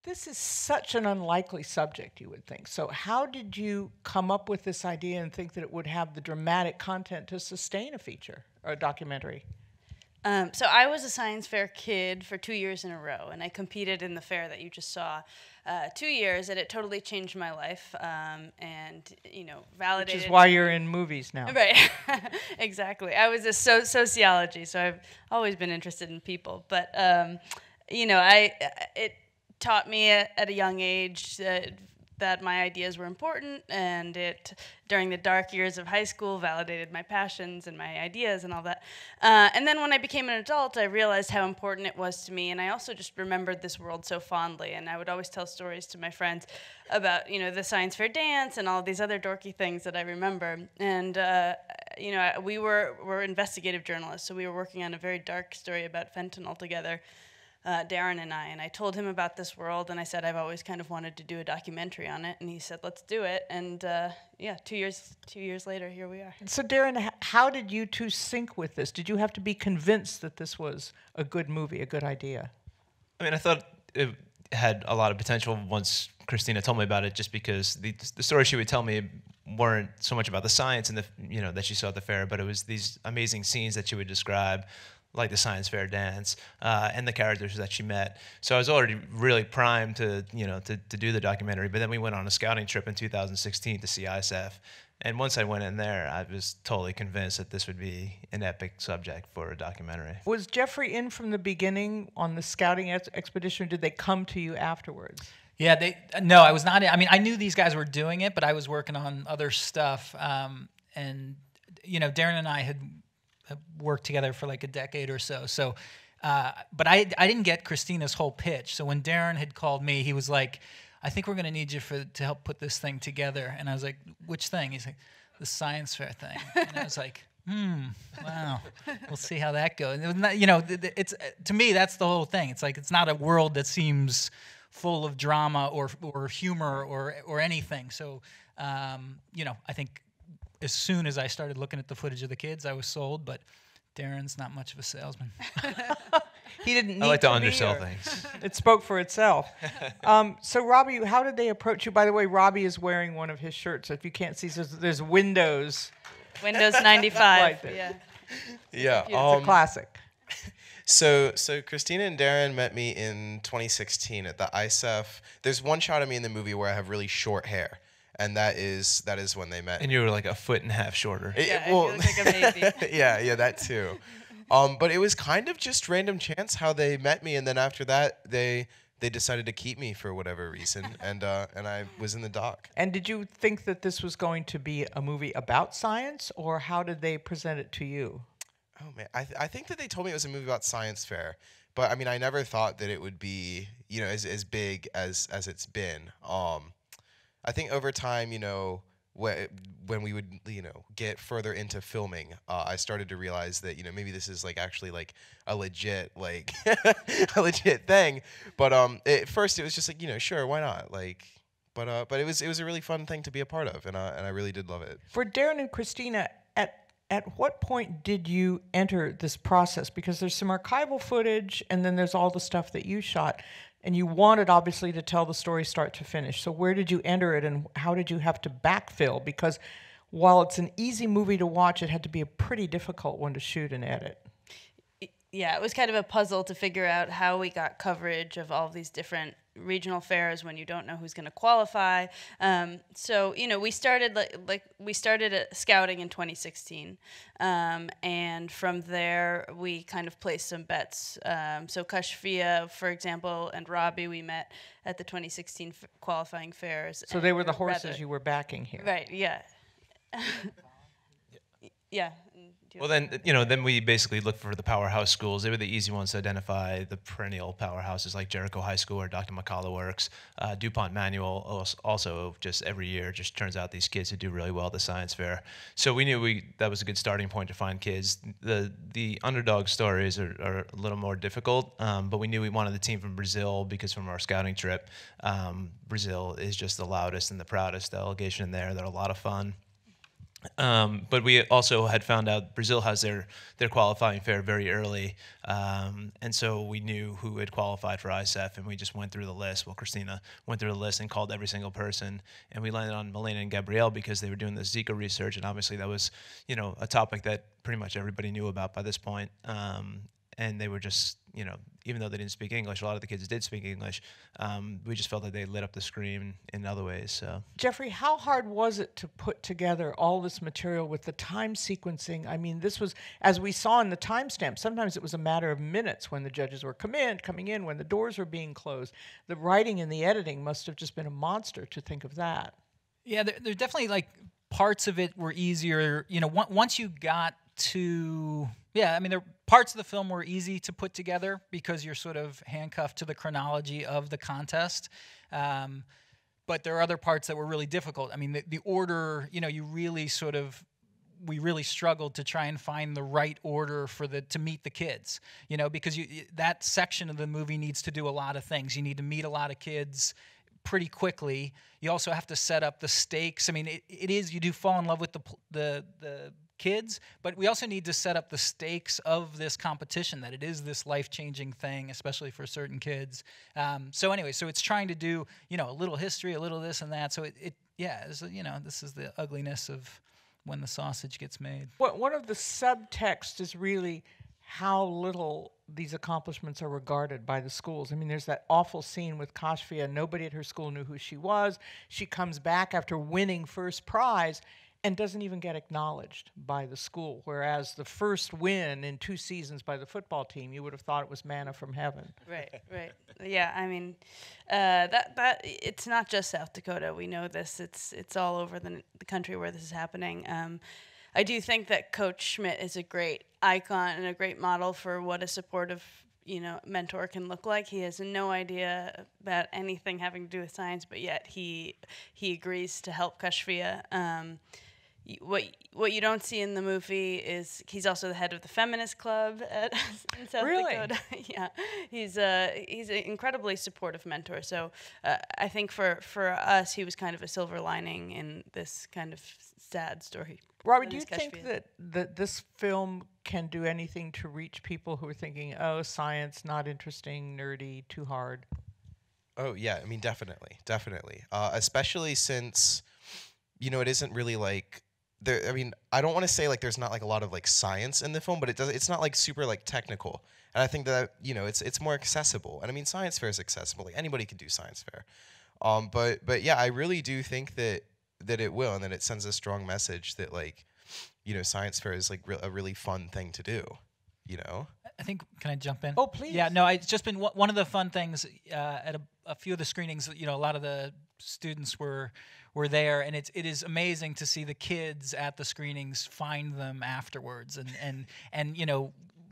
This is such an unlikely subject, you would think. So how did you come up with this idea and think that it would have the dramatic content to sustain a feature or a documentary? So I was a science fair kid for 2 years in a row, and I competed in the fair that you just saw 2 years, and it totally changed my life, and validated. Which is why you're in movies now. Right, exactly. I was a sociology, so I've always been interested in people. But it taught me at a young age that my ideas were important, and it, during the dark years of high school, validated my passions and my ideas and all that. And then when I became an adult, I realized how important it was to me, and I also just remembered this world so fondly, and I would always tell stories to my friends about, the science fair dance and all these other dorky things that I remember. And, we're investigative journalists, so we were working on a very dark story about fentanyl together, Darren and I told him about this world, and I said I've always kind of wanted to do a documentary on it, and he said let's do it, and 2 years later, here we are. So Darren, how did you two sync with this? Did you have to be convinced that this was a good movie, a good idea? I mean, I thought it had a lot of potential once Cristina told me about it, just because the stories she would tell me weren't so much about the science and that she saw at the fair, but it was these amazing scenes that she would describe, like the science fair dance, and the characters that she met. So I was already really primed to do the documentary. But then we went on a scouting trip in 2016 to see ISAF, and once I went in there, I was totally convinced that this would be an epic subject for a documentary. Was Jeffrey in from the beginning on the scouting expedition, or did they come to you afterwards? Yeah, no, I was not. I mean, I knew these guys were doing it, but I was working on other stuff, and Darren and I had worked together for like a decade or so. So, but I didn't get Cristina's whole pitch. So when Darren had called me, he was like, "I think we're going to need you to help put this thing together." And I was like, "Which thing?" He's like, "The science fair thing." And I was like, wow, we'll see how that goes. It was not, it's to me that's the whole thing. It's like it's not a world that seems full of drama or humor or anything. So, I think as soon as I started looking at the footage of the kids, I was sold, but Darren's not much of a salesman. He didn't need I like to be, undersell or things. It spoke for itself. So Robbie, how did they approach you? By the way, Robbie is wearing one of his shirts. If you can't see, there's Windows. Windows 95. Right there. Yeah. Yeah. It's a classic. So Cristina and Darren met me in 2016 at the ISAF. There's one shot of me in the movie where I have really short hair, and that is when they met. And you were like a foot and a half shorter. Yeah, you look like a baby. yeah, that too. But it was kind of just random chance how they met me, and then after that they decided to keep me for whatever reason, and I was in the doc. And did you think that this was going to be a movie about science, or how did they present it to you? Oh man, I think that they told me it was a movie about science fair, but I mean I never thought that it would be as big as it's been. I think over time, when we would get further into filming, I started to realize that maybe this is actually a legit a legit thing. But at first it was just sure, why not, but it was a really fun thing to be a part of, and I really did love it. For Darren and Cristina, at what point did you enter this process? Because there's some archival footage, and then there's all the stuff that you shot, and you wanted, obviously, to tell the story start to finish. So where did you enter it, and how did you have to backfill? Because while it's an easy movie to watch, it had to be a pretty difficult one to shoot and edit. Yeah, it was kind of a puzzle to figure out how we got coverage of all these different regional fairs when you don't know who's going to qualify. So we started we started scouting in 2016, and from there we kind of placed some bets. So Kashfia, for example, and Robbie, we met at the 2016 qualifying fairs. So they were the horses you were backing here. Right. Yeah. Yeah. Well, then we basically looked for the powerhouse schools. They were the easy ones to identify, the perennial powerhouses like Jericho High School or Dr. McCullough Works. DuPont Manual also just every year just turns out these kids who do really well at the science fair. So we knew that was a good starting point to find kids. The underdog stories are a little more difficult, but we knew we wanted the team from Brazil because from our scouting trip, Brazil is just the loudest and the proudest delegation there. They're a lot of fun. But we also had found out Brazil has their qualifying fair very early, and so we knew who had qualified for ISEF, and we just went through the list. Well, Cristina went through the list and called every single person, and we landed on Milena and Gabrielle because they were doing the Zika research, and obviously that was, a topic that pretty much everybody knew about by this point. And they were just, even though they didn't speak English, a lot of the kids did speak English. We just felt that they lit up the screen in other ways. So, Jeffrey, how hard was it to put together all this material with the time sequencing? I mean, this was, as we saw in the timestamp, sometimes it was a matter of minutes when the judges were coming in, when the doors were being closed. The writing and the editing must have just been a monster to think of that. Yeah, there definitely, like, parts of it were easier. Once you got to, there parts of the film were easy to put together because you're sort of handcuffed to the chronology of the contest. But there are other parts that were really difficult. I mean, the order, we really struggled to try and find the right order to meet the kids, because that section of the movie needs to do a lot of things. You need to meet a lot of kids pretty quickly. You also have to set up the stakes. I mean, you do fall in love with the kids, but we also need to set up the stakes of this competition, that it is this life-changing thing, especially for certain kids. So it's trying to do, a little history, a little this and that. So this is the ugliness of when the sausage gets made. One of the subtext is really how little these accomplishments are regarded by the schools. I mean, there's that awful scene with Kashfia. Nobody at her school knew who she was. She comes back after winning first prize and doesn't even get acknowledged by the school, whereas the first win in 2 seasons by the football team, you would have thought it was manna from heaven. Right. Yeah, I mean, that it's not just South Dakota. We know this. It's all over the country where this is happening. I do think that Coach Schmidt is a great icon and a great model for what a supportive, mentor can look like. He has no idea about anything having to do with science, but yet he agrees to help Kashfia. What you don't see in the movie is he's also the head of the feminist club in South Dakota. Yeah, he's an incredibly supportive mentor. So I think for us, he was kind of a silver lining in this kind of sad story. Robbie, do you think that this film can do anything to reach people who are thinking, oh, science, not interesting, nerdy, too hard? Oh, yeah. I mean, definitely. Especially since, it isn't really like, I don't want to say like there's not like a lot of like science in the film, but it's not like super like technical. And I think that, it's more accessible. And I mean, science fair is accessible. Like anybody can do science fair. But yeah, I really do think that it will, and that it sends a strong message that like, science fair is like a really fun thing to do, I think, can I jump in? Oh, please. Yeah, no, it's just been one of the fun things at a few of the screenings. A lot of the students were there, and it is amazing to see the kids at the screenings find them afterwards, and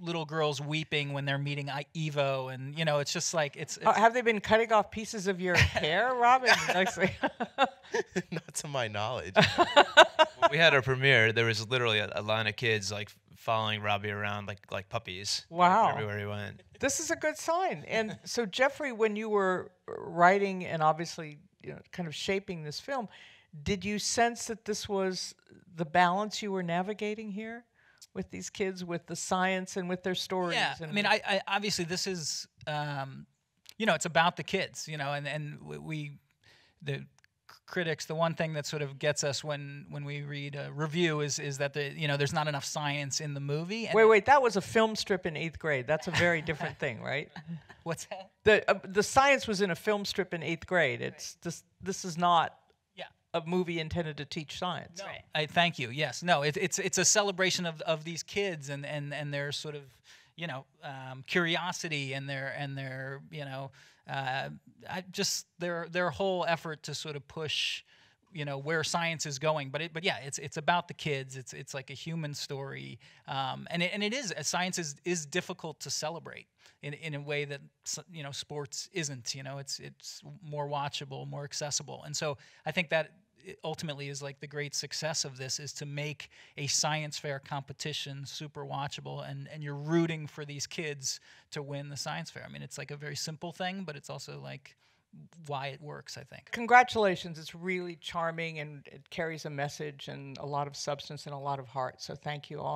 little girls weeping when they're meeting Evo, and it's just like it's have they been cutting off pieces of your hair, Robin? Not to my knowledge. When we had our premiere, there was literally a line of kids like following Robbie around like puppies. Wow. Everywhere he went. This is a good sign. And so, Jeffrey, when you were writing and obviously kind of shaping this film, did you sense that this was the balance you were navigating here with these kids, with the science and with their stories? Yeah, and I mean, I obviously this is, it's about the kids, and the critics, the one thing that sort of gets us when we read a review is that there's not enough science in the movie. And wait, that was a film strip in 8th grade. That's a very different thing, right? What's that? The science was in a film strip in 8th grade. It's this is not a movie intended to teach science. No. I thank you. Yes. No, it's a celebration of these kids and their sort of, curiosity and their their whole effort to sort of push, where science is going. But yeah, it's about the kids. It's like a human story. And it is, science is difficult to celebrate in a way that, sports isn't, it's more watchable, more accessible. And so I think that ultimately is like the great success of this, is to make a science fair competition super watchable, and you're rooting for these kids to win the science fair. I mean, it's like a very simple thing, but it's also like, why it works, I think. Congratulations. It's really charming, and it carries a message and a lot of substance and a lot of heart. So thank you all.